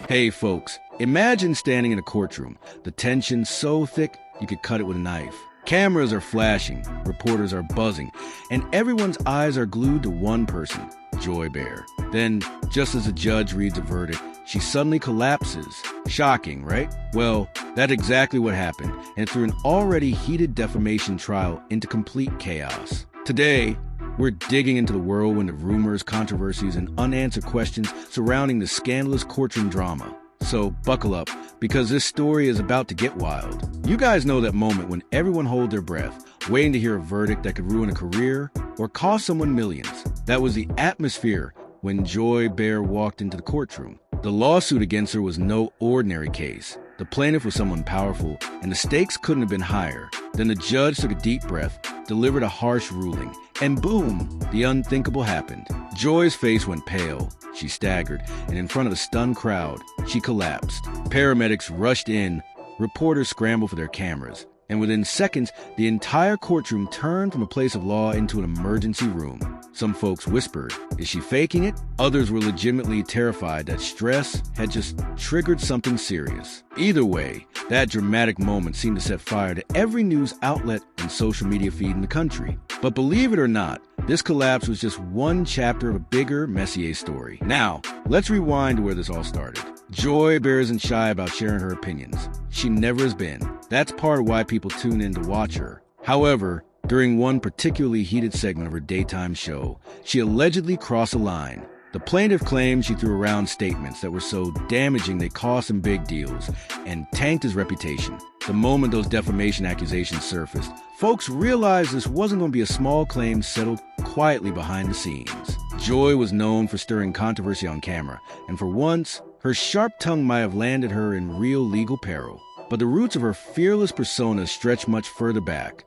Hey folks, imagine standing in a courtroom. The tension's so thick you could cut it with a knife. Cameras are flashing, reporters are buzzing, and everyone's eyes are glued to one person, Joy Behar. Then, just as the judge reads a verdict, she suddenly collapses. Shocking, right? Well, that's exactly what happened, and threw an already heated defamation trial into complete chaos. Today, we're digging into the whirlwind of rumors, controversies, and unanswered questions surrounding the scandalous courtroom drama. So buckle up, because this story is about to get wild. You guys know that moment when everyone holds their breath, waiting to hear a verdict that could ruin a career or cost someone millions. That was the atmosphere when Joy Behar walked into the courtroom. The lawsuit against her was no ordinary case. The plaintiff was someone powerful, and the stakes couldn't have been higher. Then the judge took a deep breath, delivered a harsh ruling, and boom, the unthinkable happened. Joy's face went pale. She staggered, and in front of a stunned crowd, she collapsed. Paramedics rushed in, reporters scrambled for their cameras, and within seconds, the entire courtroom turned from a place of law into an emergency room. Some folks whispered, "Is she faking it?" Others were legitimately terrified that stress had just triggered something serious. Either way, that dramatic moment seemed to set fire to every news outlet and social media feed in the country. But believe it or not, this collapse was just one chapter of a bigger Messier story. Now, let's rewind to where this all started. Joy Behar isn't shy about sharing her opinions. She never has been. That's part of why people tune in to watch her. However, during one particularly heated segment of her daytime show, she allegedly crossed a line. The plaintiff claimed she threw around statements that were so damaging they cost him big deals and tanked his reputation. The moment those defamation accusations surfaced, folks realized this wasn't going to be a small claim settled quietly behind the scenes. Joy was known for stirring controversy on camera, and for once, her sharp tongue might have landed her in real legal peril. But the roots of her fearless persona stretch much further back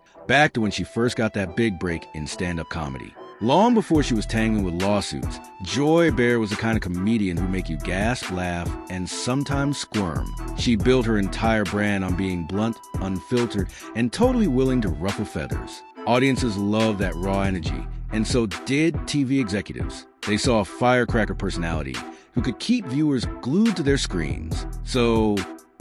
to when she first got that big break in stand-up comedy. Long before she was tangling with lawsuits, Joy Behar was the kind of comedian who'd make you gasp, laugh, and sometimes squirm. She built her entire brand on being blunt, unfiltered, and totally willing to ruffle feathers. Audiences loved that raw energy, and so did TV executives. They saw a firecracker personality who could keep viewers glued to their screens. So,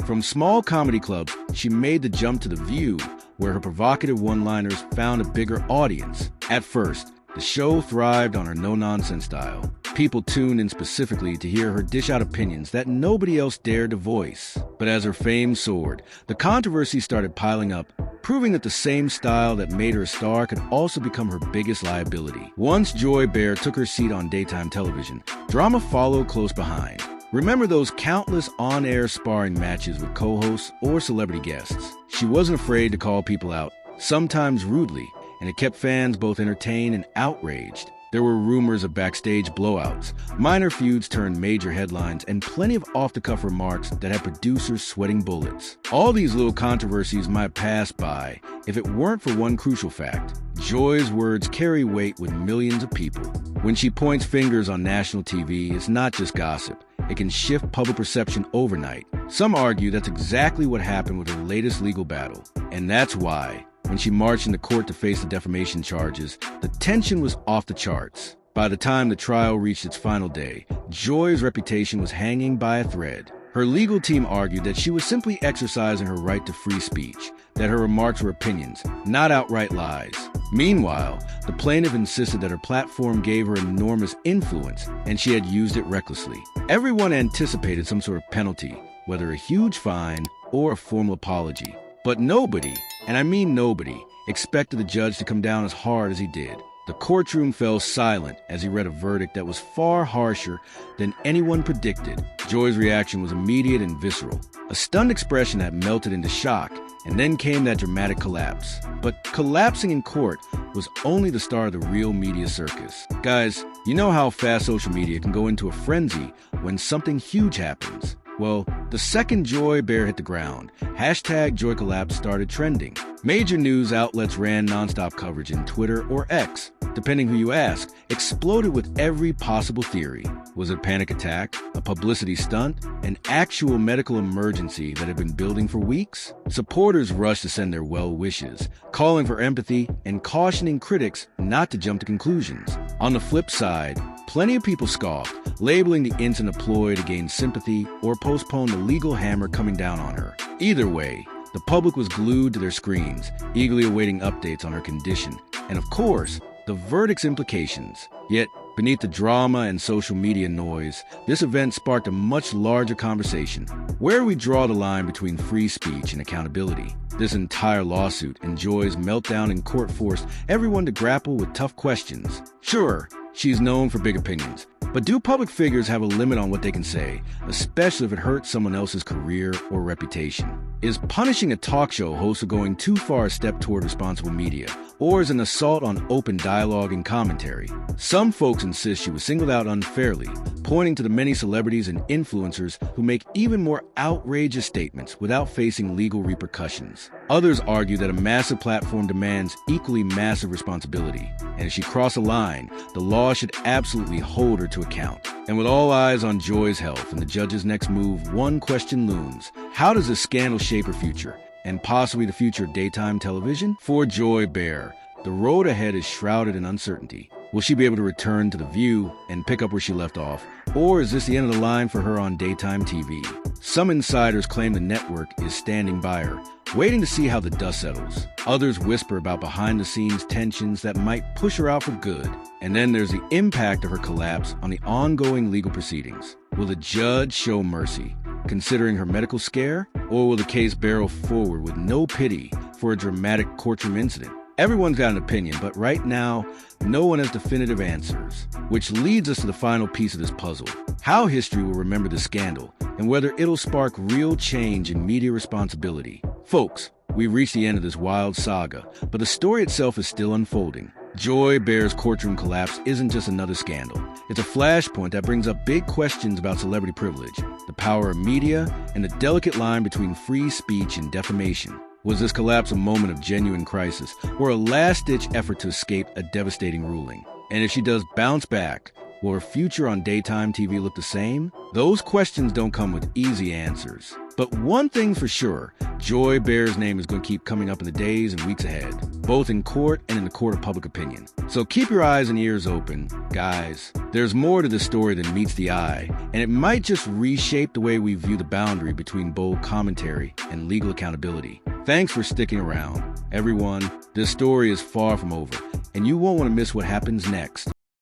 from small comedy clubs, she made the jump to The View, where her provocative one-liners found a bigger audience. At first, the show thrived on her no-nonsense style. People tuned in specifically to hear her dish out opinions that nobody else dared to voice. But as her fame soared, the controversy started piling up, proving that the same style that made her a star could also become her biggest liability. Once Joy Behar took her seat on daytime television, drama followed close behind. Remember those countless on-air sparring matches with co-hosts or celebrity guests? She wasn't afraid to call people out, sometimes rudely, and it kept fans both entertained and outraged. There were rumors of backstage blowouts, minor feuds turned major headlines, and plenty of off-the-cuff remarks that had producers sweating bullets. All these little controversies might pass by if it weren't for one crucial fact. Joy's words carry weight with millions of people. When she points fingers on national TV, it's not just gossip. It can shift public perception overnight. Some argue that's exactly what happened with her latest legal battle. And that's why, when she marched into court to face the defamation charges, the tension was off the charts. By the time the trial reached its final day, Joy's reputation was hanging by a thread. Her legal team argued that she was simply exercising her right to free speech, that her remarks were opinions, not outright lies. Meanwhile, the plaintiff insisted that her platform gave her enormous influence and she had used it recklessly. Everyone anticipated some sort of penalty, whether a huge fine or a formal apology. But nobody, and I mean nobody, expected the judge to come down as hard as he did. The courtroom fell silent as he read a verdict that was far harsher than anyone predicted. Joy's reaction was immediate and visceral, a stunned expression that melted into shock, and then came that dramatic collapse. But collapsing in court was only the start of the real media circus. Guys, you know how fast social media can go into a frenzy when something huge happens. Well, the second Joy Behar hit the ground, #JoyCollapse started trending. Major news outlets ran nonstop coverage in Twitter or X, depending who you ask, exploded with every possible theory. Was it a panic attack, a publicity stunt, an actual medical emergency that had been building for weeks? Supporters rushed to send their well wishes, calling for empathy and cautioning critics not to jump to conclusions. On the flip side, Plenty of people scoffed, labeling the incident a ploy to gain sympathy or postpone the legal hammer coming down on her. Either way, the public was glued to their screens, eagerly awaiting updates on her condition, and of course, the verdict's implications. Yet, beneath the drama and social media noise, this event sparked a much larger conversation. Where do we draw the line between free speech and accountability? This entire lawsuit and Joy's meltdown in court forced everyone to grapple with tough questions. Sure, she's known for big opinions, but do public figures have a limit on what they can say, especially if it hurts someone else's career or reputation? Is punishing a talk show host going too far a step toward responsible media, or is an assault on open dialogue and commentary? Some folks insist she was singled out unfairly, pointing to the many celebrities and influencers who make even more outrageous statements without facing legal repercussions. Others argue that a massive platform demands equally massive responsibility, and if she crossed a line, the law should absolutely hold her to account. And with all eyes on Joy's health and the judge's next move, one question looms. How does this scandal shape her future, and possibly the future of daytime television? For Joy Behar, the road ahead is shrouded in uncertainty. Will she be able to return to The View and pick up where she left off, or is this the end of the line for her on daytime TV? Some insiders claim the network is standing by her, waiting to see how the dust settles. Others whisper about behind-the-scenes tensions that might push her out for good. And then there's the impact of her collapse on the ongoing legal proceedings. Will the judge show mercy, considering her medical scare, or will the case barrel forward with no pity for a dramatic courtroom incident? Everyone's got an opinion, but right now, no one has definitive answers. Which leads us to the final piece of this puzzle: how history will remember the scandal, and whether it'll spark real change in media responsibility. Folks, we've reached the end of this wild saga, but the story itself is still unfolding. Joy Behar's courtroom collapse isn't just another scandal. It's a flashpoint that brings up big questions about celebrity privilege, the power of media, and the delicate line between free speech and defamation. Was this collapse a moment of genuine crisis, or a last-ditch effort to escape a devastating ruling? And if she does bounce back, will her future on daytime TV look the same? Those questions don't come with easy answers. But one thing's for sure, Joy Behar's name is going to keep coming up in the days and weeks ahead, both in court and in the court of public opinion. So keep your eyes and ears open, guys. There's more to this story than meets the eye, and it might just reshape the way we view the boundary between bold commentary and legal accountability. Thanks for sticking around. Everyone, this story is far from over, and you won't want to miss what happens next.